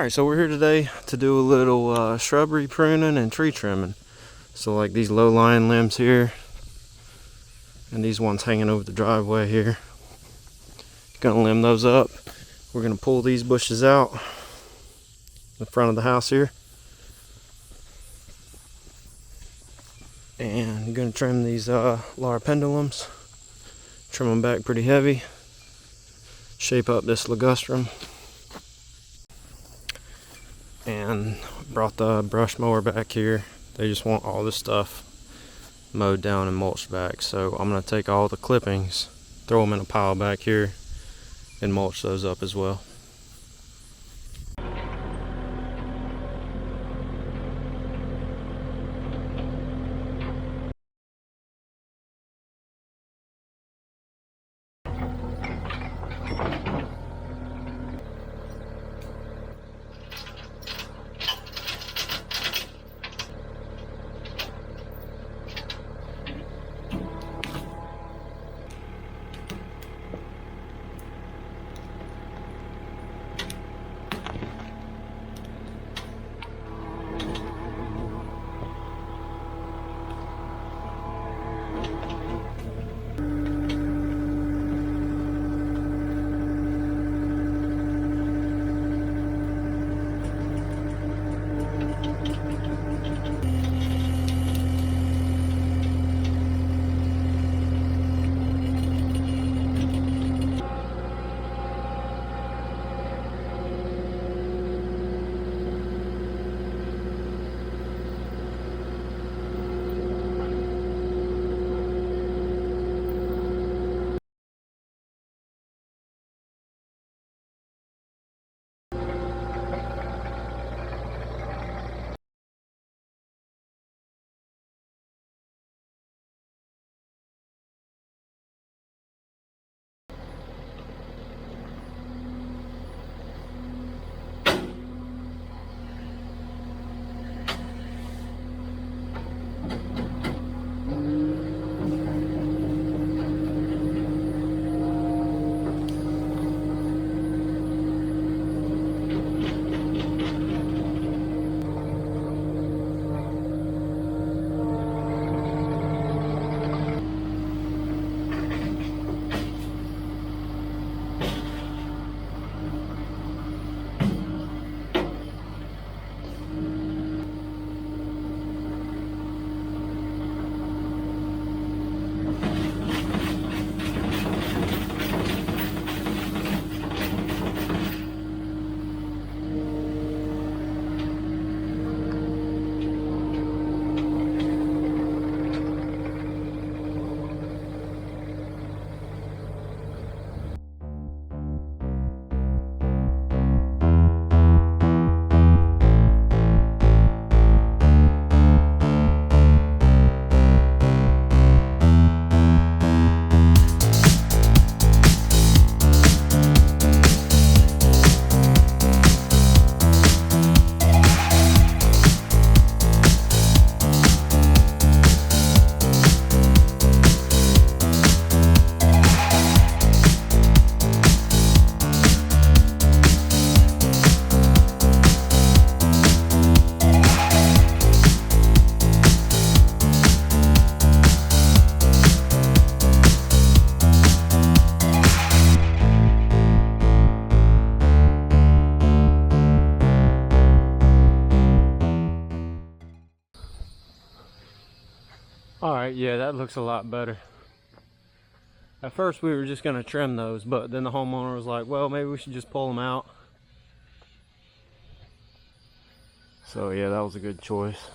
Alright, so we're here today to do a little shrubbery pruning and tree trimming. So like these low-lying limbs here, and these ones hanging over the driveway here. Gonna limb those up. We're gonna pull these bushes out in front of the house here. And I'm gonna trim these Laurel Pendulums. Trim them back pretty heavy. Shape up this Ligustrum. And brought the brush mower back here. They just want all this stuff mowed down and mulched back. So I'm gonna take all the clippings, throw them in a pile back here, and mulch those up as well. Alright, yeah, that looks a lot better. At first we were just going to trim those, but then the homeowner was like, well, maybe we should just pull them out. So yeah, that was a good choice.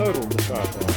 totaled the tripod.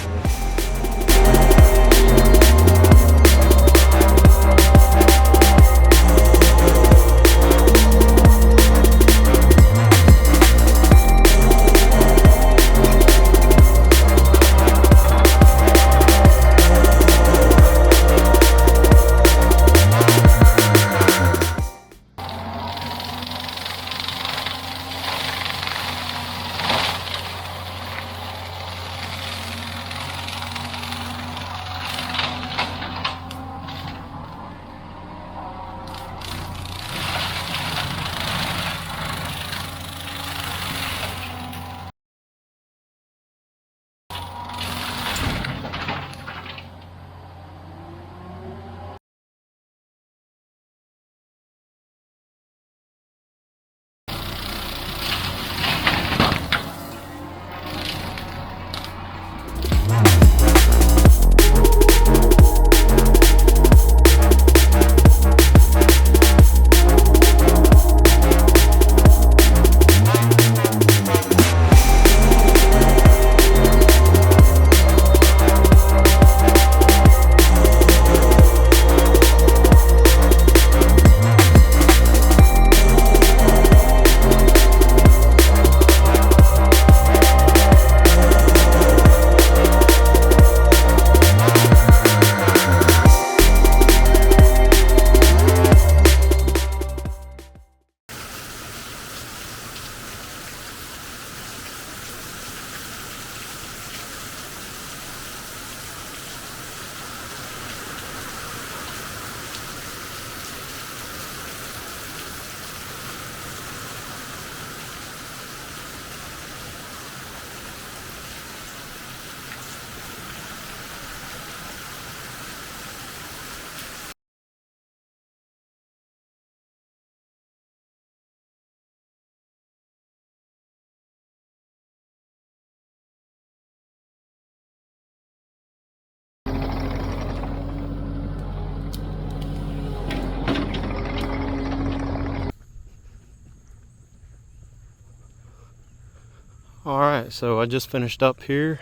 Alright, so I just finished up here.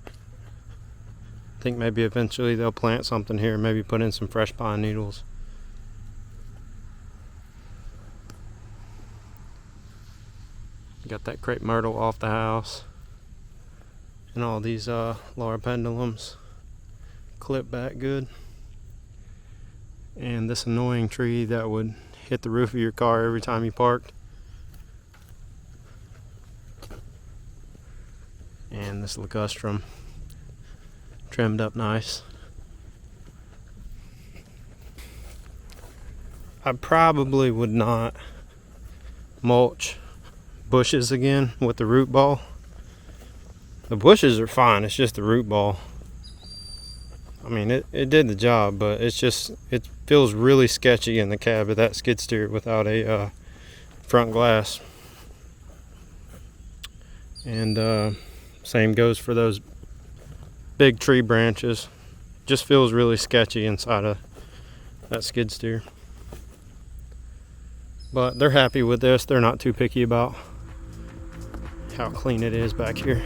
I think maybe eventually they'll plant something here, maybe put in some fresh pine needles. Got that crepe myrtle off the house. And all these Laurel pendulums clip back good. And this annoying tree that would hit the roof of your car every time you parked. And this ligustrum trimmed up nice. I probably would not mulch bushes again with the root ball. The bushes are fine, it's just the root ball. I mean, it did the job, but it feels really sketchy in the cab of that skid steer without a front glass. And same goes for those big tree branches. Just feels really sketchy inside of that skid steer. But they're happy with this. They're not too picky about how clean it is back here.